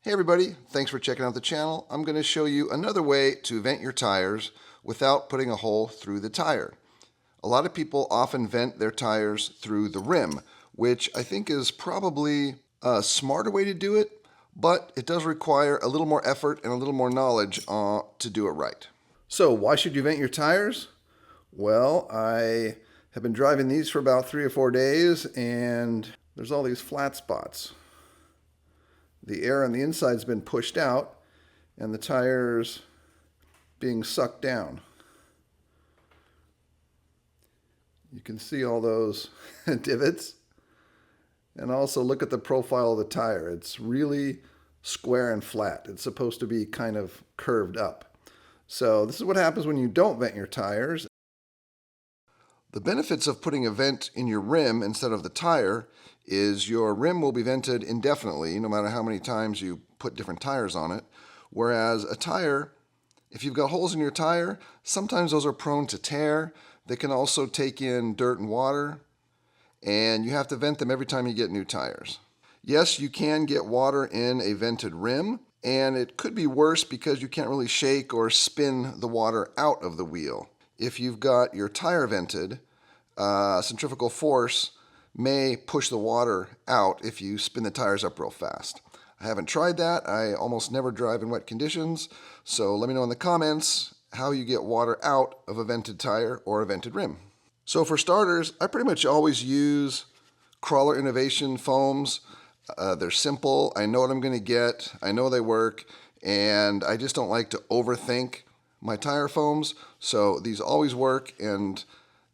Hey everybody, thanks for checking out the channel. I'm going to show you another way to vent your tires without putting a hole through the tire. A lot of people often vent their tires through the rim, which I think is probably a smarter way to do it, but it does require a little more effort and a little more knowledge to do it right. So why should you vent your tires? Well, I have been driving these for about 3 or 4 days and there's all these flat spots. The air on the inside has been pushed out and the tire's being sucked down. You can see all those divots. And also look at the profile of the tire. It's really square and flat. It's supposed to be kind of curved up. So this is what happens when you don't vent your tires. The benefits of putting a vent in your rim instead of the tire is your rim will be vented indefinitely, no matter how many times you put different tires on it. Whereas a tire, if you've got holes in your tire, sometimes those are prone to tear. They can also take in dirt and water, and you have to vent them every time you get new tires. Yes, you can get water in a vented rim, and it could be worse because you can't really shake or spin the water out of the wheel. If you've got your tire vented, centrifugal force may push the water out if you spin the tires up real fast. I haven't tried that. I almost never drive in wet conditions, so let me know in the comments how you get water out of a vented tire or a vented rim. So for starters, I pretty much always use Crawler Innovation foams. They're simple. I know what I'm going to get. I know they work, and I just don't like to overthink my tire foams. So these always work, and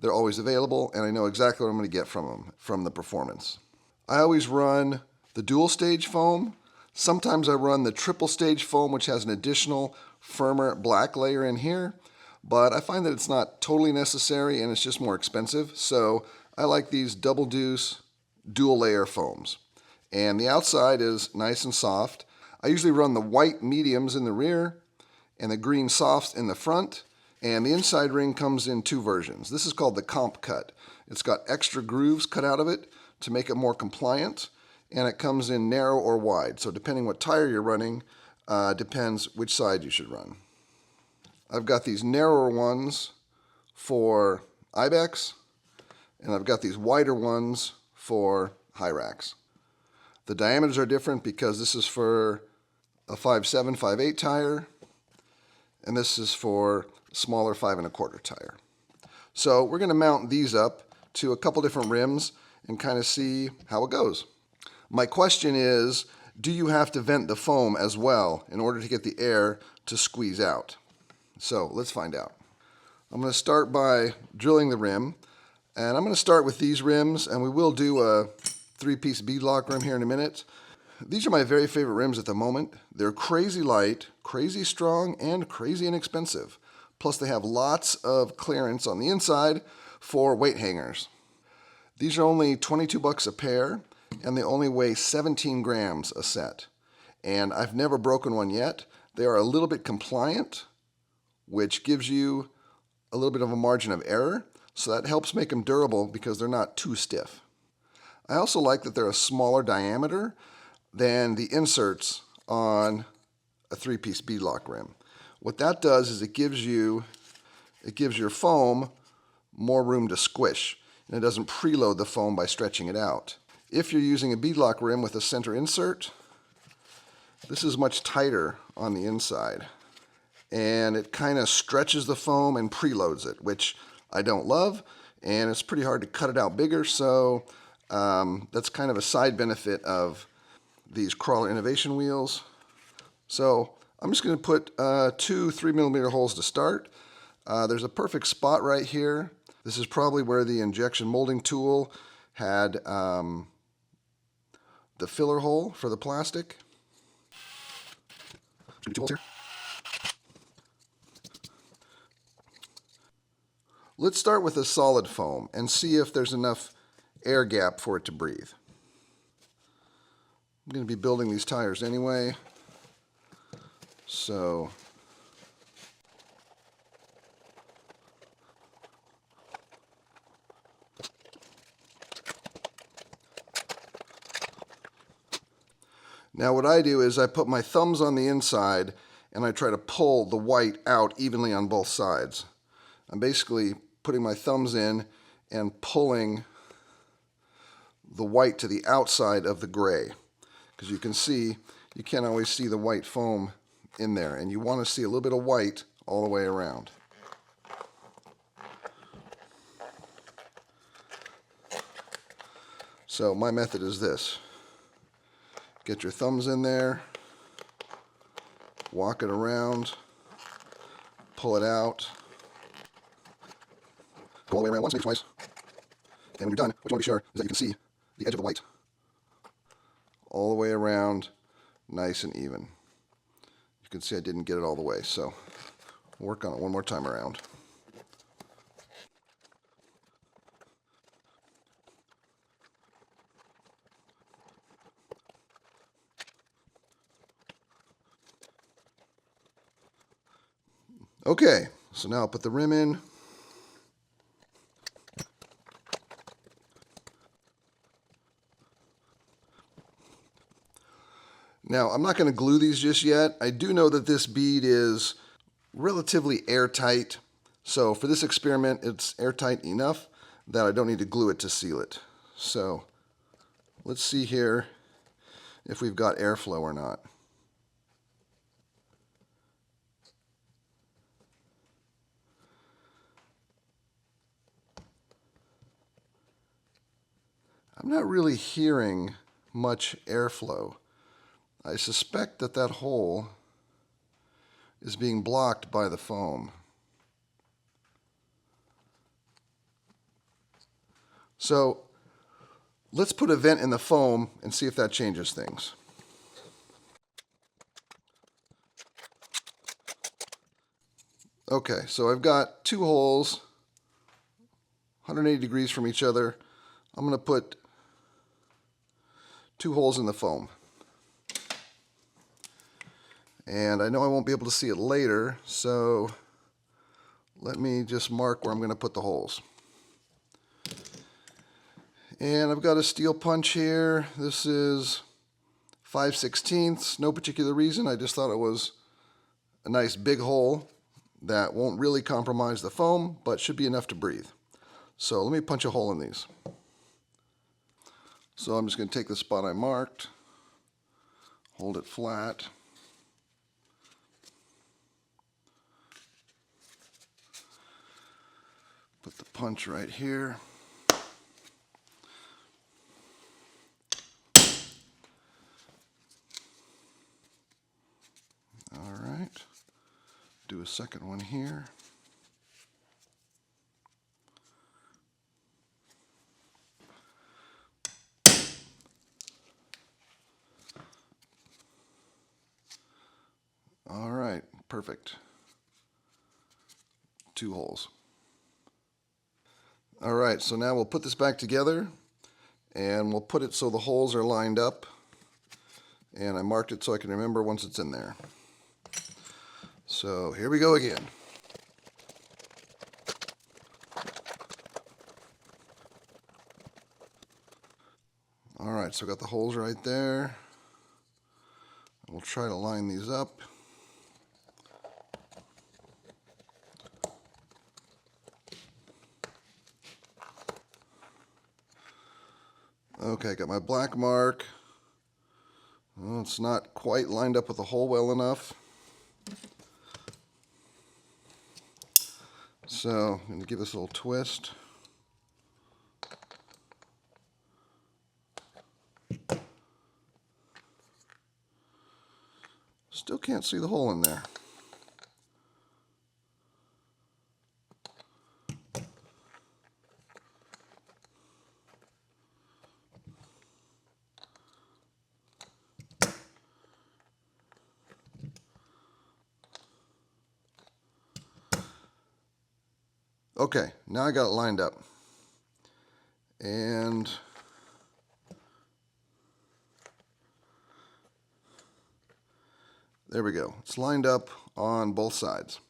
they're always available, and I know exactly what I'm going to get from them, from the performance. I always run the dual stage foam. Sometimes I run the triple stage foam, which has an additional firmer black layer in here, but I find that it's not totally necessary and it's just more expensive. So I like these double deuce dual layer foams. And the outside is nice and soft. I usually run the white mediums in the rear and the green softs in the front. And the inside ring comes in two versions. This is called the comp cut. It's got extra grooves cut out of it to make it more compliant, and it comes in narrow or wide. So depending what tire you're running, depends which side you should run. I've got these narrower ones for Ibex, and I've got these wider ones for Hyrax. The diameters are different because this is for a 5.7, 5.8 tire, and this is for smaller 5 1/4 tire. So we're going to mount these up to a couple different rims and kind of see how it goes. My question is, do you have to vent the foam as well in order to get the air to squeeze out? So let's find out. I'm going to start by drilling the rim, and I'm going to start with these rims, and we will do a 3-piece beadlock rim here in a minute. These are my very favorite rims at the moment. They're crazy light, crazy strong, and crazy inexpensive. Plus they have lots of clearance on the inside for weight hangers. These are only 22 bucks a pair, and they only weigh 17 grams a set. And I've never broken one yet. They are a little bit compliant, which gives you a little bit of a margin of error, so that helps make them durable because they're not too stiff. I also like that they're a smaller diameter than the inserts on a 3-piece beadlock rim. What that does is it gives your foam more room to squish, and it doesn't preload the foam by stretching it out. If you're using a beadlock rim with a center insert, this is much tighter on the inside, and it kind of stretches the foam and preloads it, which I don't love, and it's pretty hard to cut it out bigger, so that's kind of a side benefit of these Crawler Innovation wheels. So I'm just going to put 2 3mm holes to start. There's a perfect spot right here. This is probably where the injection molding tool had the filler hole for the plastic. Let's start with a solid foam and see if there's enough air gap for it to breathe. I'm going to be building these tires anyway, so Now what I do is I put my thumbs on the inside and I try to pull the white out evenly on both sides. I'm basically putting my thumbs in and pulling the white to the outside of the gray. Because you can see, you can't always see the white foam in there, and you want to see a little bit of white all the way around. So my method is this. Get your thumbs in there, walk it around, pull it out, go all the way around once, maybe twice. And when you're done, what you want to be sure is that you can see the edge of the white all the way around, nice and even. You can see I didn't get it all the way, so work on it one more time around. Okay, so now I'll put the rim in. Now, I'm not going to glue these just yet. I do know that this bead is relatively airtight. So for this experiment, it's airtight enough that I don't need to glue it to seal it. So let's see here if we've got airflow or not. I'm not really hearing much airflow. I suspect that that hole is being blocked by the foam. So let's put a vent in the foam and see if that changes things. Okay, so I've got two holes, 180 degrees from each other. I'm going to put two holes in the foam. And I know I won't be able to see it later, so let me just mark where I'm going to put the holes. And I've got a steel punch here. This is 5/16, no particular reason. I just thought it was a nice big hole that won't really compromise the foam, but should be enough to breathe. So let me punch a hole in these. So I'm just going to take the spot I marked, hold it flat. Put the punch right here. All right. Do a second one here. All right, perfect. Two holes. All right, so now we'll put this back together and we'll put it so the holes are lined up. And I marked it so I can remember once it's in there. So here we go again. All right, so I got the holes right there. We'll try to line these up. Okay, got my black mark. Well, it's not quite lined up with the hole well enough. So I'm going to give this a little twist. Still can't see the hole in there. Okay, now I got it lined up. And there we go. It's lined up on both sides.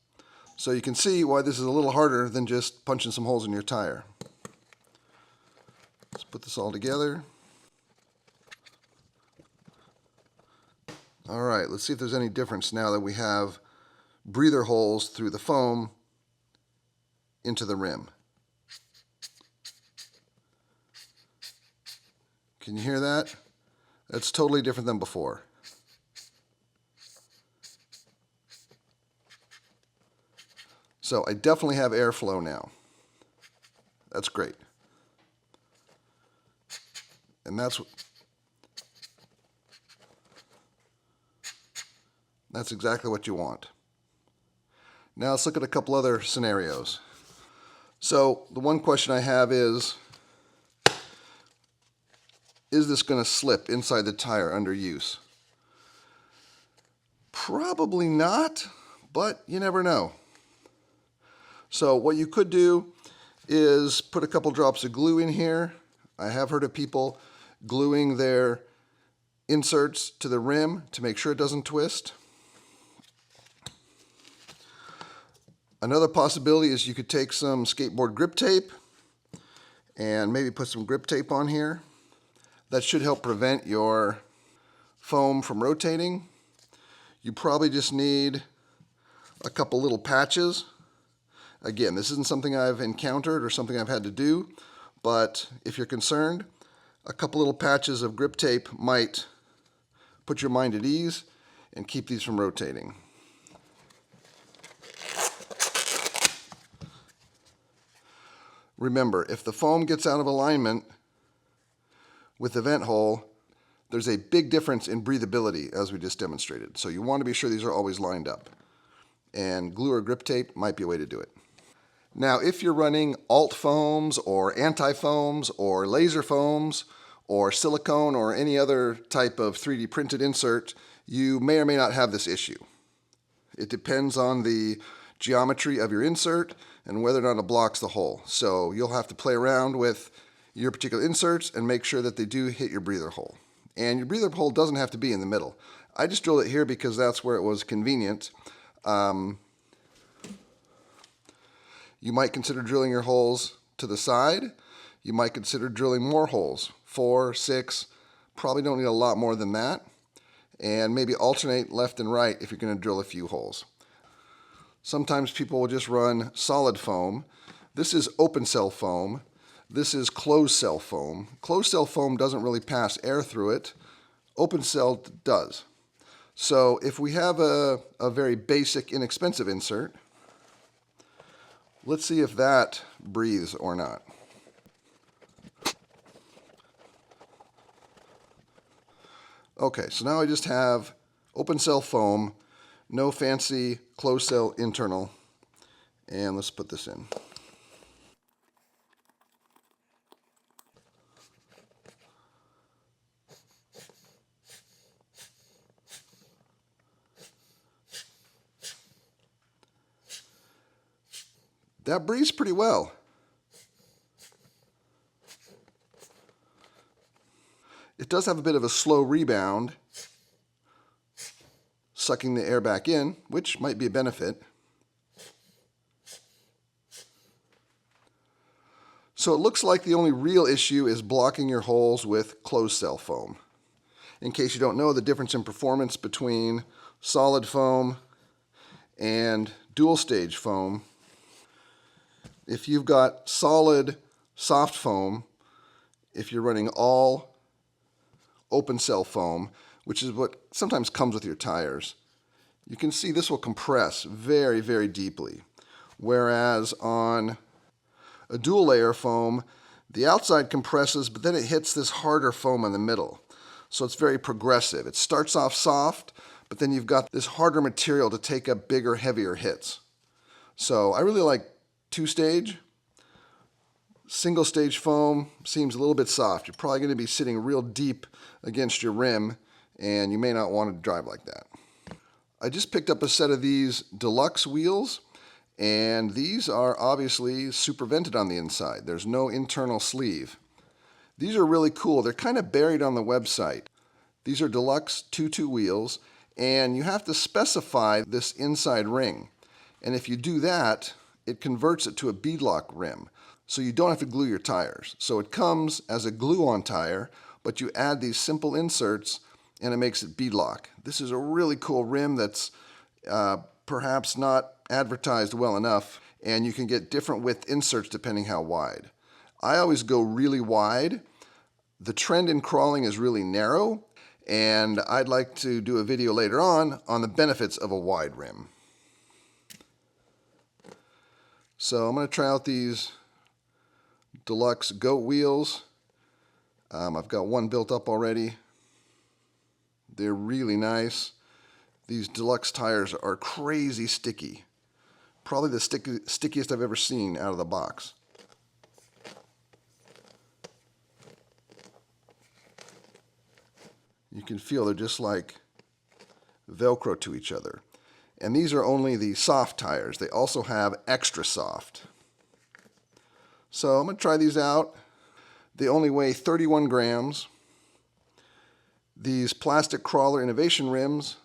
So you can see why this is a little harder than just punching some holes in your tire. Let's put this all together. All right, let's see if there's any difference now that we have breather holes through the foam into the rim. Can you hear that? That's totally different than before. So I definitely have airflow now. That's great. And that's exactly what you want. Now let's look at a couple other scenarios. So the one question I have is this going to slip inside the tire under use? Probably not, but you never know. So what you could do is put a couple drops of glue in here. I have heard of people gluing their inserts to the rim to make sure it doesn't twist. Another possibility is you could take some skateboard grip tape and maybe put some grip tape on here. That should help prevent your foam from rotating. You probably just need a couple little patches. Again, this isn't something I've encountered or something I've had to do, but if you're concerned, a couple little patches of grip tape might put your mind at ease and keep these from rotating. Remember, if the foam gets out of alignment with the vent hole, there's a big difference in breathability as we just demonstrated. So you want to be sure these are always lined up. And glue or grip tape might be a way to do it. Now, if you're running alt foams or anti-foams or laser foams or silicone or any other type of 3D printed insert, you may or may not have this issue. It depends on the geometry of your insert and whether or not it blocks the hole. So you'll have to play around with your particular inserts and make sure that they do hit your breather hole. And your breather hole doesn't have to be in the middle. I just drilled it here because that's where it was convenient. You might consider drilling your holes to the side. You might consider drilling more holes, 4, 6, probably don't need a lot more than that. And maybe alternate left and right if you're going to drill a few holes. Sometimes people will just run solid foam. This is open cell foam. This is closed cell foam. Closed cell foam doesn't really pass air through it. Open cell does. So if we have a very basic, inexpensive insert, let's see if that breathes or not. Okay, so now I just have open cell foam, no fancy closed cell internal, and let's put this in. That breathes pretty well. It does have a bit of a slow rebound, sucking the air back in, which might be a benefit. So it looks like the only real issue is blocking your holes with closed cell foam. In case you don't know the difference in performance between solid foam and dual stage foam, if you've got solid soft foam, if you're running all open cell foam, which is what sometimes comes with your tires, you can see this will compress very, very deeply. Whereas on a dual layer foam, the outside compresses, but then it hits this harder foam in the middle. So it's very progressive. It starts off soft, but then you've got this harder material to take up bigger, heavier hits. So I really like two-stage. Single stage foam seems a little bit soft. You're probably going to be sitting real deep against your rim, and you may not want to drive like that. I just picked up a set of these deluxe wheels, and these are obviously super vented on the inside. There's no internal sleeve. These are really cool. They're kind of buried on the website. These are deluxe 2-2 wheels, and you have to specify this inside ring. And if you do that, it converts it to a beadlock rim. So you don't have to glue your tires. So it comes as a glue-on tire, but you add these simple inserts and it makes it beadlock. This is a really cool rim that's perhaps not advertised well enough, and you can get different width inserts depending how wide. I always go really wide. The trend in crawling is really narrow, and I'd like to do a video later on the benefits of a wide rim. So I'm going to try out these deluxe goat wheels. I've got one built up already. They're really nice. These deluxe tires are crazy sticky. Probably the stickiest I've ever seen out of the box. You can feel they're just like Velcro to each other. And these are only the soft tires. They also have extra soft. So I'm going to try these out. They only weigh 31 grams. These plastic crawler innovation rims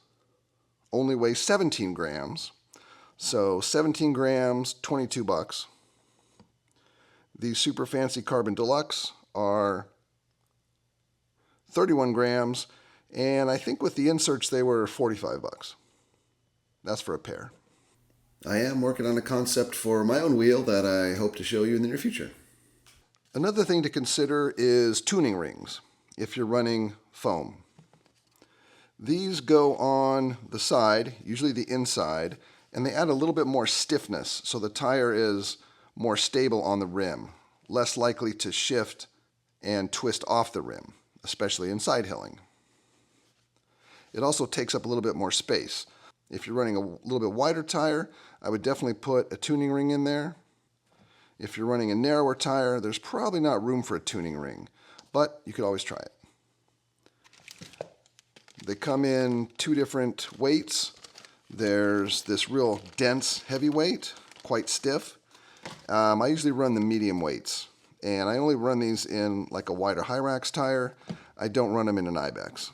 only weigh 17 grams. So 17 grams, 22 bucks. These super fancy carbon deluxe are 31 grams, and I think with the inserts they were 45 bucks. That's for a pair. I am working on a concept for my own wheel that I hope to show you in the near future. Another thing to consider is tuning rings if you're running foam. These go on the side, usually the inside, and they add a little bit more stiffness so the tire is more stable on the rim, less likely to shift and twist off the rim, especially in side hilling. It also takes up a little bit more space. If you're running a little bit wider tire, I would definitely put a tuning ring in there. If you're running a narrower tire, there's probably not room for a tuning ring, but you could always try it. They come in two different weights. There's this real dense heavyweight, quite stiff. I usually run the medium weights, and I only run these in like a wider Hyrax tire. I don't run them in an Ibex.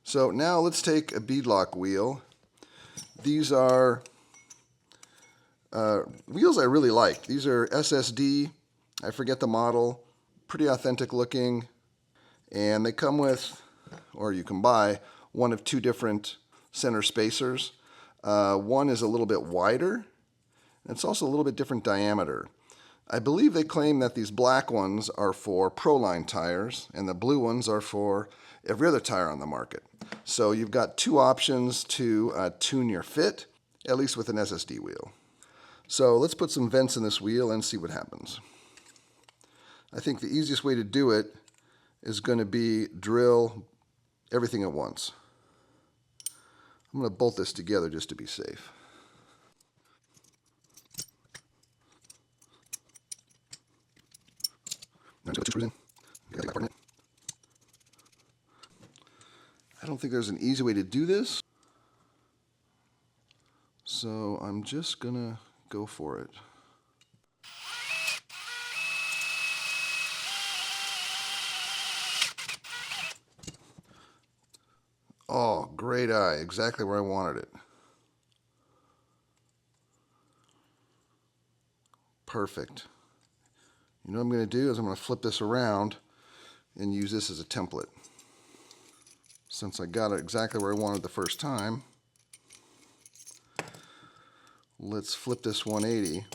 So now let's take a beadlock wheel. These are wheels I really like. These are SSD, I forget the model, pretty authentic looking, and they come with, or you can buy, one of two different center spacers. One is a little bit wider, and it's also a little bit different diameter. I believe they claim that these black ones are for Proline tires, and the blue ones are for every other tire on the market. So you've got two options to tune your fit, at least with an SSD wheel. So let's put some vents in this wheel and see what happens. I think the easiest way to do it is going to be drill everything at once. I'm going to bolt this together just to be safe. Now just put 2 screws in. You gotta take that part in it. I don't think there's an easy way to do this, so I'm just gonna go for it. Oh, great eye, exactly where I wanted it. Perfect. You know what I'm going to do is I'm going to flip this around and use this as a template. Since I got it exactly where I wanted the first time, let's flip this 180,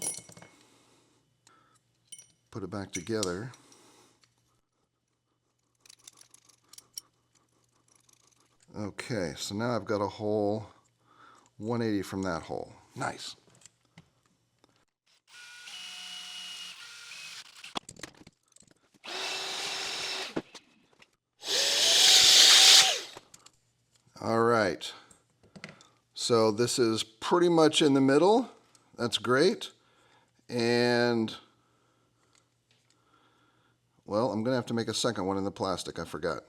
put it back together. Okay, so now I've got a hole 180 from that hole. Nice. All right, so this is pretty much in the middle. That's great. And, well, I'm going to have to make a second one in the plastic. I forgot.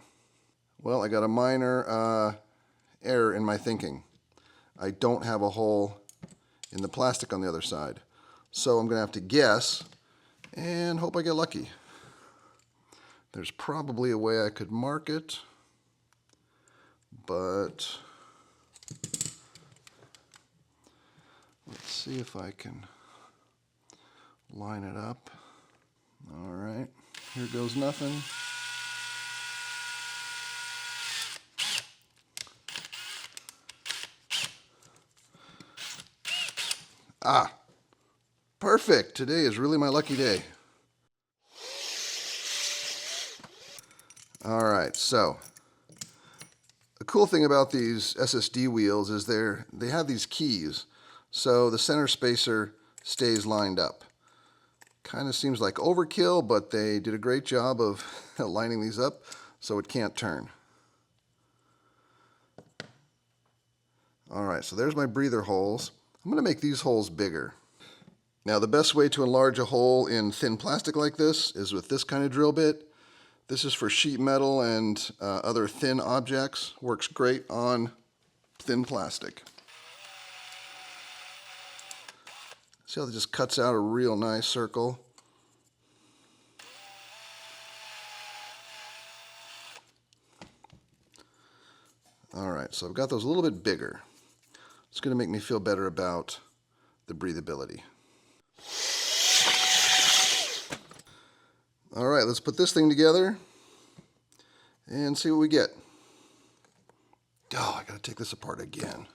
Well, I got a minor error in my thinking. I don't have a hole in the plastic on the other side. So I'm going to have to guess and hope I get lucky. There's probably a way I could mark it, but let's see if I can line it up. All right, here goes nothing. Ah, perfect. Today is really my lucky day. All right, so the cool thing about these SSD wheels is they have these keys, so the center spacer stays lined up. Kind of seems like overkill, but they did a great job of lining these up so it can't turn. All right, so there's my breather holes. I'm going to make these holes bigger. Now, the best way to enlarge a hole in thin plastic like this is with this kind of drill bit. This is for sheet metal and other thin objects. Works great on thin plastic. See how it just cuts out a real nice circle? All right, so I've got those a little bit bigger. It's going to make me feel better about the breathability. All right, let's put this thing together and see what we get. Oh, I got to take this apart again.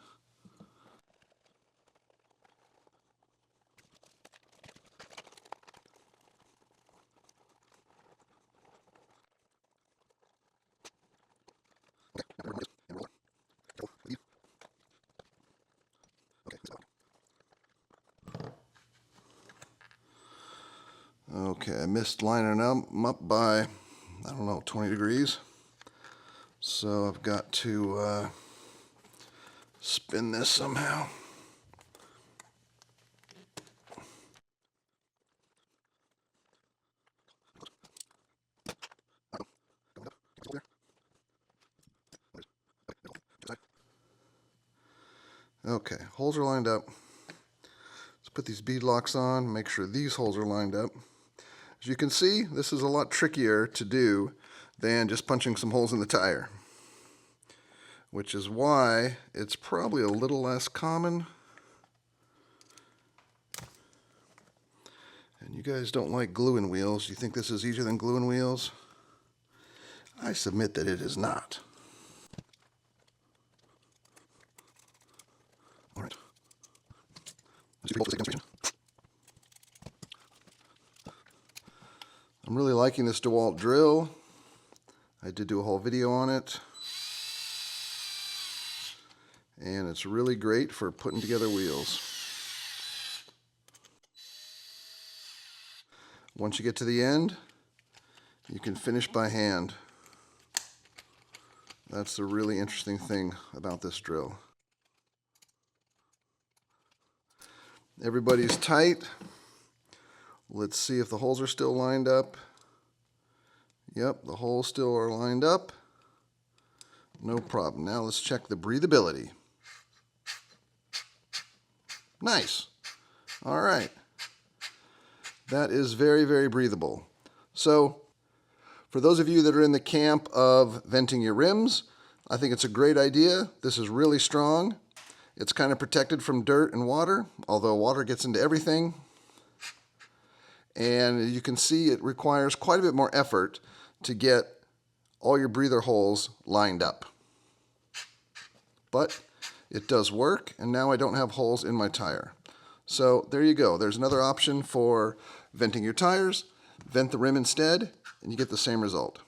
Okay, I missed lining them up by, I don't know, 20 degrees. So I've got to spin this somehow. Okay, holes are lined up. Let's put these bead locks on, make sure these holes are lined up. As you can see, this is a lot trickier to do than just punching some holes in the tire, which is why it's probably a little less common. And you guys don't like gluing wheels. You think this is easier than gluing wheels? I submit that it is not. All right. I'm really liking this Dewalt drill. I did do a whole video on it. And it's really great for putting together wheels. Once you get to the end, you can finish by hand. That's the really interesting thing about this drill. Everybody's tight. Let's see if the holes are still lined up. Yep, the holes still are lined up. No problem. Now let's check the breathability. Nice. All right. That is very, very breathable. So, for those of you that are in the camp of venting your rims, I think it's a great idea. This is really strong. It's kind of protected from dirt and water, although water gets into everything. And you can see it requires quite a bit more effort to get all your breather holes lined up. But it does work, and now I don't have holes in my tire. So there you go. There's another option for venting your tires. Vent the rim instead, and you get the same result.